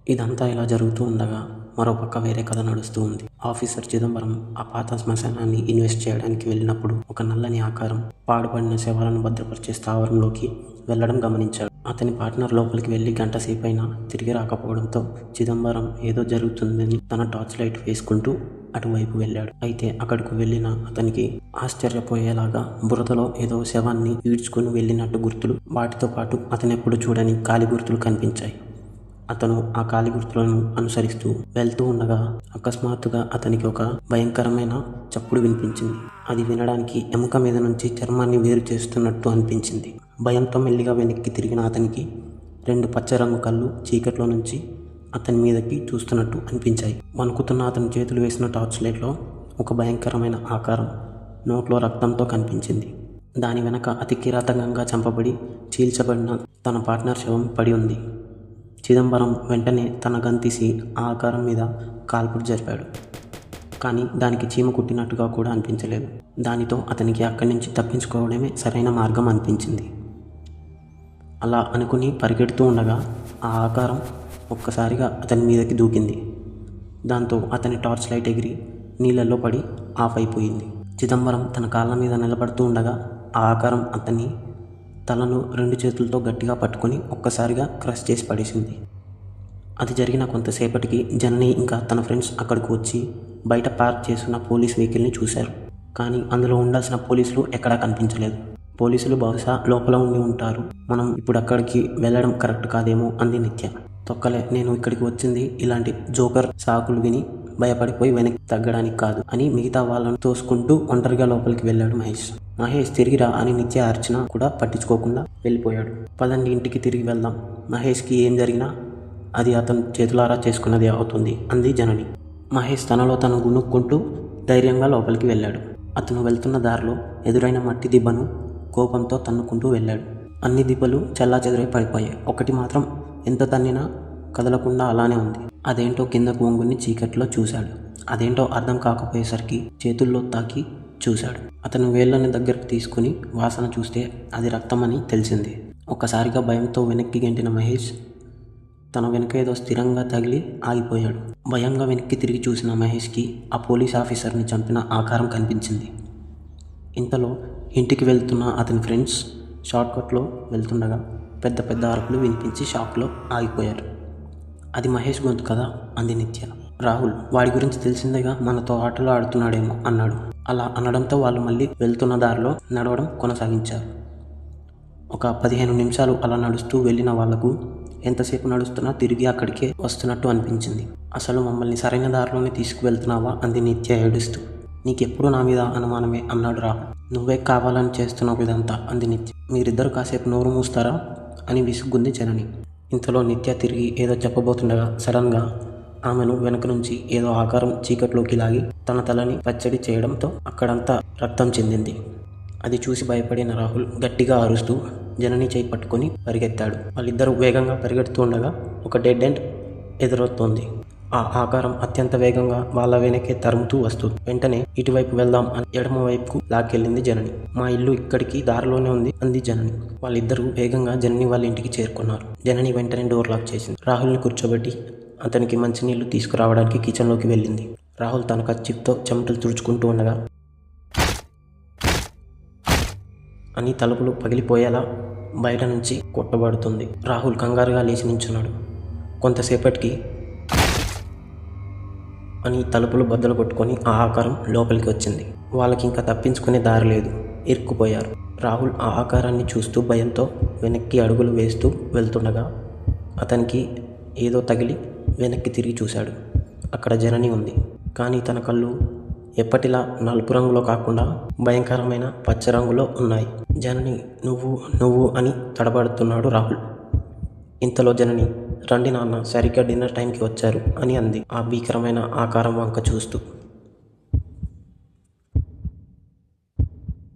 ఇదంతా ఇలా జరుగుతూ ఉండగా మరోపక్క వేరే కథ నడుస్తూ ఉంది. ఆఫీసర్ చిదంబరం ఆ పాత శ్మశానాన్ని ఇన్వెస్ట్ చేయడానికి వెళ్ళినప్పుడు ఒక నల్లని ఆకారం పాడుపడిన శవాలను భద్రపరిచే స్థావరంలోకి వెళ్లడం గమనించాడు. అతని పార్ట్నర్ లోపలికి వెళ్లి గంట సేపైనా తిరిగి రాకపోవడంతో చిదంబరం ఏదో జరుగుతుందని తన టార్చ్ లైట్ వేసుకుంటూ అటువైపు వెళ్ళాడు. అయితే అక్కడకు వెళ్ళిన అతనికి ఆశ్చర్యపోయేలాగా బురదలో ఏదో శవాన్ని ఈడ్చుకుని వెళ్ళినట్టు గుర్తులు, వాటితో పాటు అతనెప్పుడు చూడని కాలి గుర్తులు కనిపించాయి. అతను ఆ కాలి గుర్తులను అనుసరిస్తూ వెళ్తూ ఉండగా అకస్మాత్తుగా అతనికి ఒక భయంకరమైన చప్పుడు వినిపించింది. అది వినడానికి ఎముక మీద నుంచి చర్మాన్ని వేరు చేస్తున్నట్టు అనిపించింది. భయంతో మెల్లిగా వెనక్కి తిరిగిన అతనికి 2 పచ్చరంగు కళ్ళు చీకట్లో నుంచి అతని మీదకి చూస్తున్నట్టు అనిపించాయి. వణుకుతున్న అతని చేతులు వేసిన టార్చ్ లైట్లో ఒక భయంకరమైన ఆకారం నోట్లో రక్తంతో కనిపించింది. దాని వెనక అతి కిరాతకంగా చంపబడి చీల్చబడిన తన పార్ట్నర్ శవం పడి ఉంది. చిదంబరం వెంటనే తన గన్ తీసి ఆ ఆకారం మీద కాల్పుడు జరిపాడు. కానీ దానికి చీమ కుట్టినట్టుగా కూడా అనిపించలేదు. దానితో అతనికి అక్కడి నుంచి తప్పించుకోవడమే సరైన మార్గం అనిపించింది. అలా అనుకుని పరిగెడుతూ ఉండగా ఆ ఆకారం ఒక్కసారిగా అతని మీదకి దూకింది. దాంతో అతని టార్చ్ లైట్ ఎగిరి నీళ్ళల్లో పడి ఆఫ్ అయిపోయింది. చిదంబరం తన కాళ్ళ మీద నిలబడుతూ ఉండగా ఆ ఆకారం అతన్ని తలను 2 చేతులతో గట్టిగా పట్టుకొని ఒక్కసారిగా క్రష్ చేసి పడేసింది. అది జరిగిన కొంతసేపటికి జనని ఇంకా తన ఫ్రెండ్స్ అక్కడికి వచ్చి బయట పార్క్ చేస్తున్న పోలీస్ వెహికల్ని చూశారు. కానీ అందులో ఉండాల్సిన పోలీసులు ఎక్కడా కనిపించలేదు. పోలీసులు బహుశా లోపల ఉండి ఉంటారు, మనం ఇప్పుడు అక్కడికి వెళ్ళడం కరెక్ట్ కాదేమో అంది నిత్య. తొక్కలే, నేను ఇక్కడికి వచ్చింది ఇలాంటి జోకర్ సాకులు విని భయపడిపోయి వెనక్కి తగ్గడానికి కాదు అని మిగతా వాళ్ళను తోసుకుంటూ ఒంటరిగా లోపలికి వెళ్ళాడు మహేష్. మహేష్ తిరిగిరా అని నిత్య అర్చన కూడా పట్టించుకోకుండా వెళ్ళిపోయాడు. పదండి ఇంటికి తిరిగి వెళ్దాం, మహేష్కి ఏం జరిగినా అది అతను చేతులారా చేసుకున్నది అవుతుంది అంది జనని. మహేష్ తనలో తను గునుక్కుంటూ ధైర్యంగా లోపలికి వెళ్ళాడు. అతను వెళ్తున్న దారిలో ఎదురైన మట్టి దిబ్బను కోపంతో తన్నుకుంటూ వెళ్ళాడు. అన్ని దిబ్బలు చెల్లాచెదురై పడిపోయాయి. ఒకటి మాత్రం ఎంత తన్నినా కదలకుండా అలానే ఉంది. అదేంటో కిందకు వంగుని చీకట్లో చూశాడు. అదేంటో అర్థం కాకపోయేసరికి చేతుల్లో తాకి చూశాడు. అతను వేళ్ళని దగ్గరకు తీసుకుని వాసన చూస్తే అది రక్తమని తెలిసింది. ఒక్కసారిగా భయంతో వెనక్కి గెంటిన మహేష్ తన వెనక ఏదో స్థిరంగా తగిలి ఆగిపోయాడు. భయంగా వెనక్కి తిరిగి చూసిన మహేష్కి ఆ పోలీస్ ఆఫీసర్ని చంపిన ఆకారం కనిపించింది. ఇంతలో ఇంటికి వెళ్తున్న అతని ఫ్రెండ్స్ షార్ట్కట్లో వెళ్తుండగా పెద్ద పెద్ద అరుపులు వినిపించి షాక్లో ఆగిపోయారు. అది మహేష్ గొంతు కదా అంది నిత్య. రాహుల్, వాడి గురించి తెలిసిందేగా, మనతో ఆటలు ఆడుతున్నాడేమో అన్నాడు. అలా అనడంతో వాళ్ళు మళ్ళీ వెళ్తున్న దారిలో నడవడం కొనసాగించారు. ఒక 15 నిమిషాలు అలా నడుస్తూ వెళ్ళిన వాళ్లకు ఎంతసేపు నడుస్తున్నా తిరిగి అక్కడికే వస్తున్నట్టు అనిపించింది. అసలు మమ్మల్ని సరైన దారిలోనే తీసుకువెళ్తున్నావా అంది నిత్య ఏడుస్తూ. నీకెప్పుడు నా మీద అనుమానమే అన్నాడు రాహుల్. నువ్వే కావాలని చేస్తున్నావు ఇదంతా అంది నిత్య. మీరిద్దరు కాసేపు నోరు మూస్తారా అని విసుగ్గుంది జనని. ఇంతలో నిత్య తిరిగి ఏదో చెప్పబోతుండగా సడన్గా ఆమెను వెనక నుంచి ఏదో ఆకారం చీకట్లోకి లాగి తన తలని పచ్చడి చేయడంతో అక్కడంతా రక్తం చెందింది. అది చూసి భయపడిన రాహుల్ గట్టిగా అరుస్తూ జనని చేయి పట్టుకొని పరిగెత్తాడు. వాళ్ళిద్దరూ వేగంగా పరిగెడుతూ ఉండగా ఒక డెడ్ ఎండ్ ఎదురవుతోంది. ఆ ఆకారం అత్యంత వేగంగా వాళ్ళ వెనకే తరుముతూ వస్తుంది. వెంటనే ఇటువైపు వెళ్దాం అని ఎడమ వైపుకు లాక్కెళ్ళింది జనని. మా ఇల్లు ఇక్కడికి దారిలోనే ఉంది అంది జనని. వాళ్ళిద్దరూ వేగంగా జనని వాళ్ళ ఇంటికి చేరుకున్నారు. జనని వెంటనే డోర్ లాక్ చేసింది. రాహుల్ని కూర్చోబెట్టి అతనికి మంచినీళ్లు తీసుకురావడానికి కిచెన్లోకి వెళ్ళింది. రాహుల్ తన కచ్చిప్తో చెమటలు తుడుచుకుంటూ ఉండగా అని తలుపులు పగిలిపోయేలా బయట నుంచి కొట్టబడుతుంది. రాహుల్ కంగారుగా లేచి నించున్నాడు. కొంతసేపటికి అని తలుపులు బద్దలు కొట్టుకొని ఆ ఆకారం లోపలికి వచ్చింది. వాళ్ళకి ఇంకా తప్పించుకునే దారి లేదు, ఇరుక్కుపోయారు. రాహుల్ ఆ ఆకారాన్ని చూస్తూ భయంతో వెనక్కి అడుగులు వేస్తూ వెళ్తుండగా అతనికి ఏదో తగిలి వెనక్కి తిరిగి చూశాడు. అక్కడ జనని ఉంది. కానీ తన కళ్ళు ఎప్పటిలా నలుపు రంగులో కాకుండా భయంకరమైన పచ్చ రంగులో ఉన్నాయి. జనని, నువ్వు నువ్వు అని తడబడుతున్నాడు రాహుల్. ఇంతలో జనని, రండి నాన్న, సరిగ్గా డిన్నర్ టైంకి వచ్చారు అని అంది ఆ భీకరమైన ఆకారం వంక చూస్తూ.